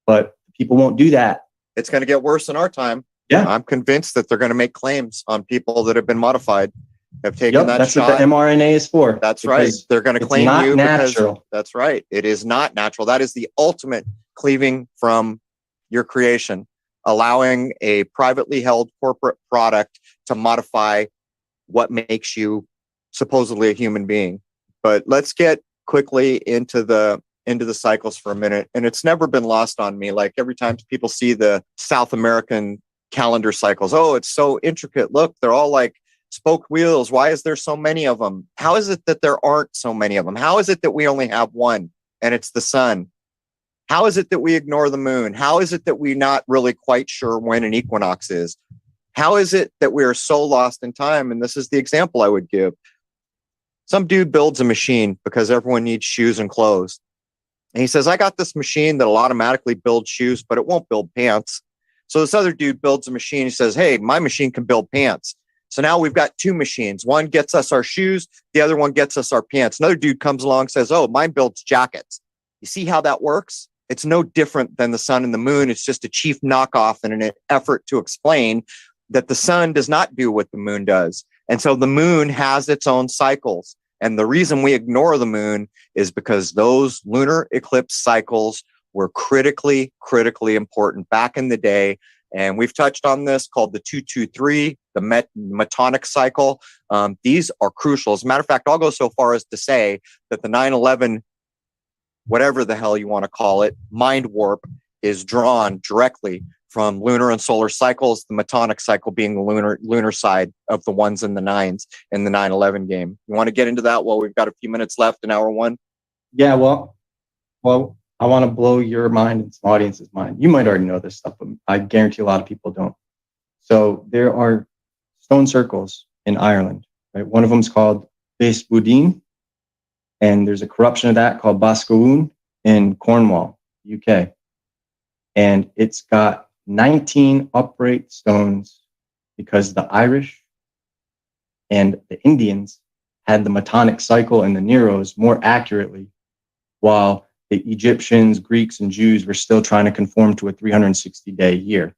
But people won't do that. It's going to get worse in our time. Yeah. I'm convinced that they're going to make claims on people that have been modified, have taken that that's shot. What the mRNA is for. That's right. They're going to claim not you natural. Because that's right. It is not natural. That is the ultimate cleaving from your creation, allowing a privately held corporate product to modify what makes you supposedly a human being. But let's get quickly into the cycles for a minute. And it's never been lost on me. Like every time people see the South American calendar cycles, oh, it's so intricate. Look, they're all like spoke wheels. Why is there so many of them? How is it that there aren't so many of them? How is it that we only have one and it's the sun? How is it that we ignore the moon? How is it that we're not really quite sure when an equinox is? How is it that we are so lost in time? And this is the example I would give. Some dude builds a machine because everyone needs shoes and clothes. And he says, I got this machine that'll automatically build shoes, but it won't build pants. So this other dude builds a machine. He says, hey, my machine can build pants. So now we've got two machines. One gets us our shoes. The other one gets us our pants. Another dude comes along and says, oh, mine builds jackets. You see how that works? It's no different than the sun and the moon. It's just a cheap knockoff in an effort to explain that the sun does not do what the moon does. And so the moon has its own cycles. And the reason we ignore the moon is because those lunar eclipse cycles were critically important back in the day. And we've touched on this, called the 223, the Metonic cycle. These are crucial. As a matter of fact, I'll go so far as to say that the 9/11, whatever the hell you want to call it, mind warp is drawn directly from lunar and solar cycles, the Metonic cycle being the lunar side of the ones and the nines in the 9/11 game. You want to get into that while we've got a few minutes left in hour one? Yeah, well, I want to blow your mind and some audience's mind. You might already know this stuff, but I guarantee a lot of people don't. So there are stone circles in Ireland, right? One of them is called Bais Boudin, and there's a corruption of that called Boscawen in Cornwall, UK. And it's got 19 upright stones because the Irish and the Indians had the Metonic cycle and the Neros more accurately, while the Egyptians, Greeks, and Jews were still trying to conform to a 360-day year.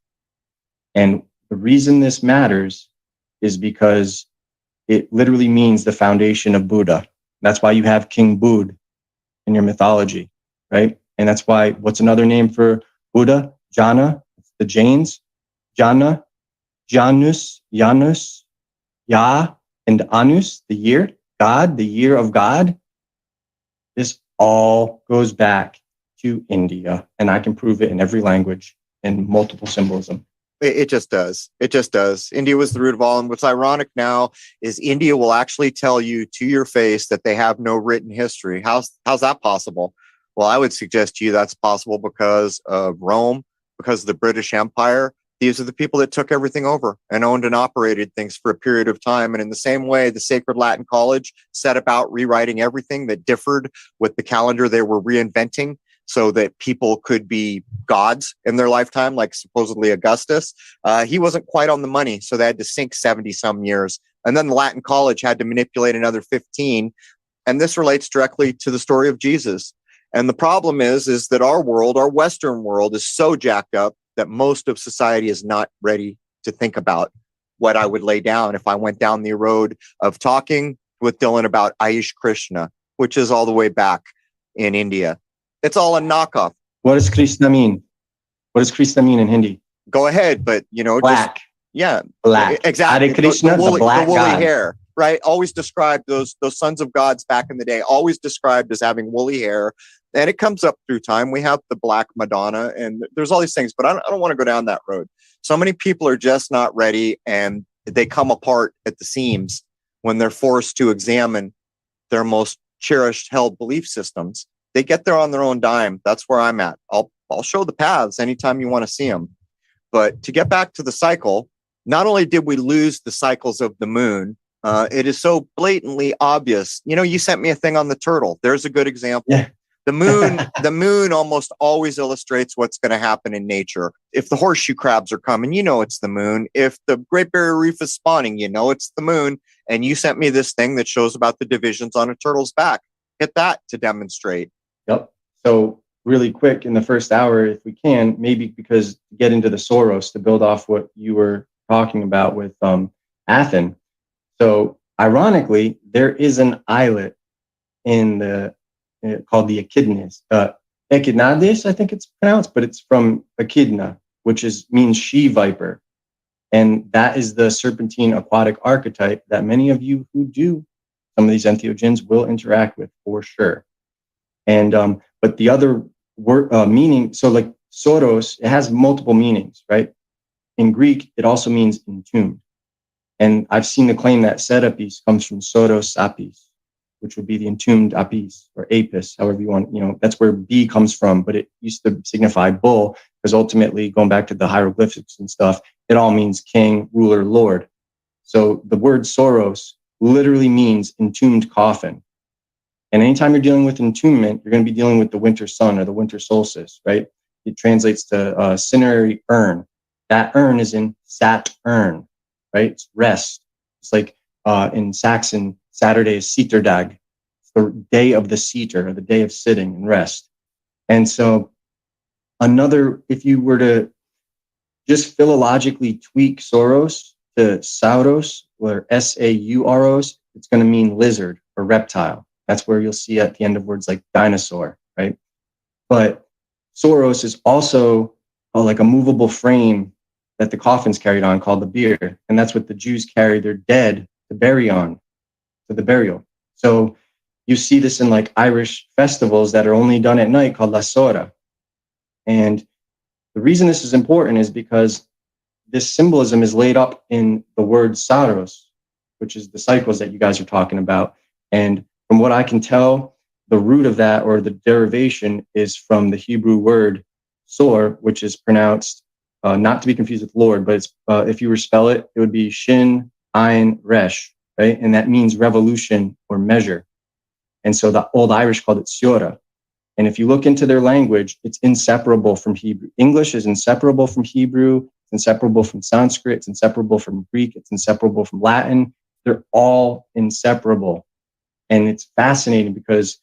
And the reason this matters is because it literally means the foundation of Buddha. That's why you have King Bud in your mythology, right? And that's why, what's another name for Buddha? Jana, the Jains. Jana, Janus, Janus, Yah, and Anus, the year, God, the year of God. This all goes back to India, and I can prove it in every language and multiple symbolism. It just does. It just does. India was the root of all. And what's ironic now is India will actually tell you to your face that they have no written history. How's that possible? Well, I would suggest to you that's possible because of Rome, because of the British Empire. These are the people that took everything over and owned and operated things for a period of time. And in the same way, the Sacred Latin College set about rewriting everything that differed with the calendar they were reinventing, so that people could be gods in their lifetime, like supposedly Augustus. He wasn't quite on the money, so they had to sink 70 some years. And then the Latin College had to manipulate another 15. And this relates directly to the story of Jesus. And the problem is that our world, our Western world, is so jacked up that most of society is not ready to think about what I would lay down if I went down the road of talking with Dylan about Aish Krishna, which is all the way back in India. It's all a knockoff. What does Krishna mean? What does Krishna mean in Hindi? Go ahead, but black. Black. Exactly. Hare Krishna, the woolly God. hair, right? Always described those sons of gods back in the day, always described as having woolly hair. And it comes up through time. We have the Black Madonna, and there's all these things, but I don't want to go down that road. So many people are just not ready, and they come apart at the seams when they're forced to examine their most cherished held belief systems. They get there on their own dime. That's where I'm at. I'll show the paths anytime you want to see them. But to get back to the cycle, not only did we lose the cycles of the moon, it is so blatantly obvious. You know, you sent me a thing on the turtle. There's a good example. Yeah. The moon almost always illustrates what's going to happen in nature. If the horseshoe crabs are coming, you know it's the moon. If the Great Barrier Reef is spawning, you know it's the moon. And you sent me this thing that shows about the divisions on a turtle's back. Get that to demonstrate. Yep. So really quick in the first hour, if we can, maybe because get into the Soros to build off what you were talking about with Athen. So ironically, there is an islet in the called the Echidnas. Echidnades, I think it's pronounced, but it's from Echidna, which means she viper. And that is the serpentine aquatic archetype that many of you who do some of these entheogens will interact with for sure. And but the other word meaning, so like Soros, it has multiple meanings, right? In Greek, it also means entombed. And I've seen the claim that Serapis comes from Soros apis, which would be the entombed apis or apis, however you want, that's where B comes from, but it used to signify bull, because ultimately, going back to the hieroglyphics and stuff, it all means king, ruler, lord. So the word Soros literally means entombed coffin. And anytime you're dealing with entombment, you're going to be dealing with the winter sun or the winter solstice, right? It translates to cinerary urn. That urn is in Saturn, right? It's rest. It's like in Saxon, Saturday is Sitterdag. It's the day of the seater, or the day of sitting and rest. And so if you were to just philologically tweak Soros to Sauros, or Sauros, it's going to mean lizard or reptile. That's where you'll see at the end of words like dinosaur, right? But Soros is also like a movable frame that the coffin's carried on called the bier. And that's what the Jews carry their dead to bury on, to the burial. So you see this in like Irish festivals that are only done at night called La Sora. And the reason this is important is because this symbolism is laid up in the word Saros, which is the cycles that you guys are talking about. And from what I can tell, the root of that, or the derivation, is from the Hebrew word sor, which is pronounced not to be confused with Lord, but it's if you were to spell it, it would be Shin Ayin Resh, right? And that means revolution or measure. And so the Old Irish called it siora. And if you look into their language, it's inseparable from Hebrew. English is inseparable from Hebrew. It's inseparable from Sanskrit. It's inseparable from Greek. It's inseparable from Latin. They're all inseparable. And it's fascinating because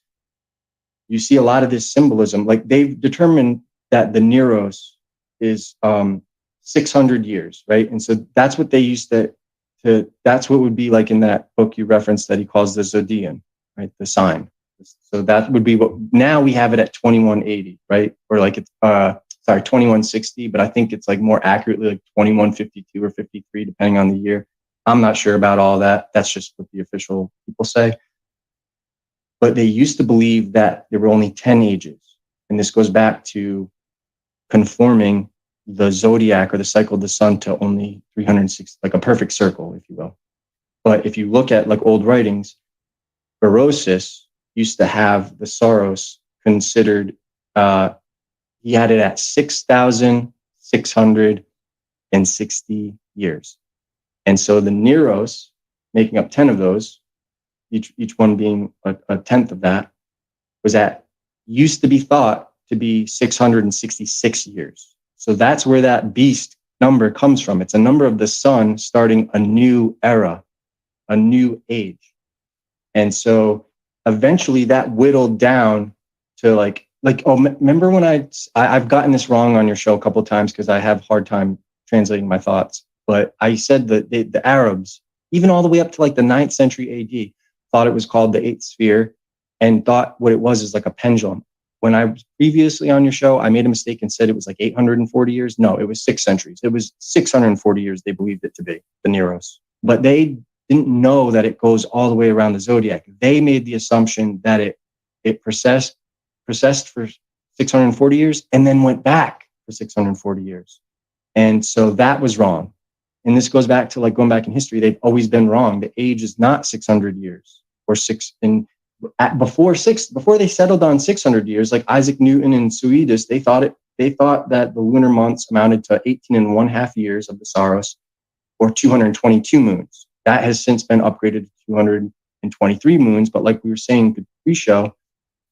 you see a lot of this symbolism. Like, they've determined that the Neros is 600 years, right? And so that's what they used to that's what would be like in that book you referenced that he calls the Zodian, right? The sign. So that would be what, now we have it at 2180, right? Or like it's, 2160, but I think it's like more accurately like 2152 or 53, depending on the year. I'm not sure about all that. That's just what the official people say. But they used to believe that there were only 10 ages. And this goes back to conforming the zodiac or the cycle of the sun to only 360, like a perfect circle, if you will. But if you look at like old writings, Berosus used to have the Saros considered, he had it at 6,660 years. And so the Neros, making up 10 of those, each one being a tenth of that, used to be thought to be 666 years. So that's where that beast number comes from. It's a number of the sun starting a new era, a new age. And so eventually that whittled down to remember when I've gotten this wrong on your show a couple of times because I have a hard time translating my thoughts, but I said that the Arabs, even all the way up to like the 9th century AD, thought it was called the eighth sphere and thought what it was is like a pendulum. When I was previously on your show, I made a mistake and said it was like 840 years. No, it was 6 centuries. It was 640 years they believed it to be, the Neros. But they didn't know that it goes all the way around the zodiac. They made the assumption that it processed for 640 years and then went back for 640 years. And so that was wrong. And this goes back to like going back in history. They've always been wrong. The age is not 600 years or six. And before they settled on 600 years, like Isaac Newton and Suidas, they thought that the lunar months amounted to 18.5 years of the Saros, or 222 moons. That has since been upgraded to 223 moons. But like we were saying pre-show,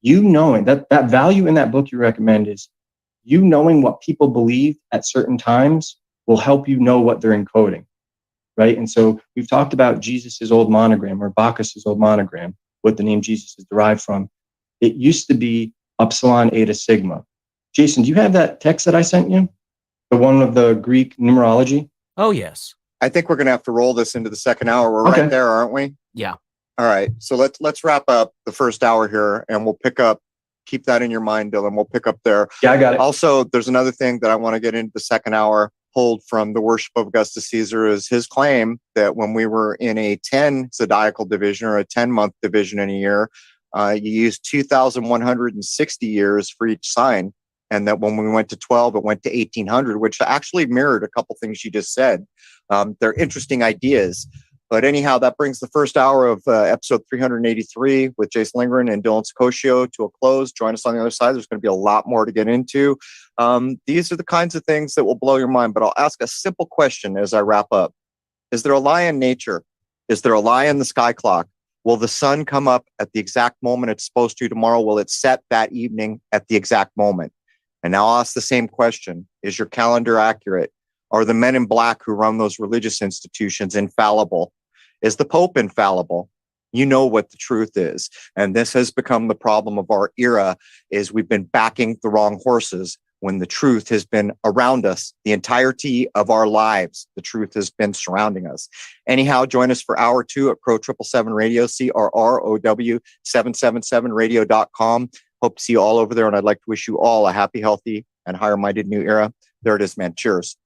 knowing that value in that book you recommend is knowing what people believe at certain times will help you know what they're encoding, right? And so we've talked about Jesus's old monogram, or Bacchus's old monogram, what the name Jesus is derived from. It used to be Upsilon Eta Sigma. Jason, do you have that text that I sent you? The one of the Greek numerology? Oh, yes. I think we're going to have to roll this into the second hour. We're Okay. right there, aren't we? Yeah. All right. So let's wrap up the first hour here, and we'll pick up. Keep that in your mind, Dylan. We'll pick up there. Yeah, I got it. Also, there's another thing that I want to get into the second hour. Pulled from the Worship of Augustus Caesar is his claim that when we were in a 10 zodiacal division, or a 10-month division in a year, you used 2,160 years for each sign. And that when we went to 12, it went to 1,800, which actually mirrored a couple things you just said. They're interesting ideas. But anyhow, that brings the first hour of episode 383 with Jason Lindgren and Dylan Sicoscio to a close. Join us on the other side. There's going to be a lot more to get into. These are the kinds of things that will blow your mind. But I'll ask a simple question as I wrap up. Is there a lie in nature? Is there a lie in the sky clock? Will the sun come up at the exact moment it's supposed to tomorrow? Will it set that evening at the exact moment? And now I'll ask the same question. Is your calendar accurate? Are the men in black who run those religious institutions infallible? Is the Pope infallible? You know what the truth is. And this has become the problem of our era, is we've been backing the wrong horses when the truth has been around us the entirety of our lives. The truth has been surrounding us. Anyhow, join us for hour 2 at Crow 777 Radio, CRROW777radio.com. Hope to see you all over there. And I'd like to wish you all a happy, healthy, and higher-minded new era. There it is, man. Cheers.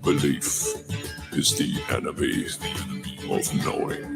Belief is the enemy of knowing.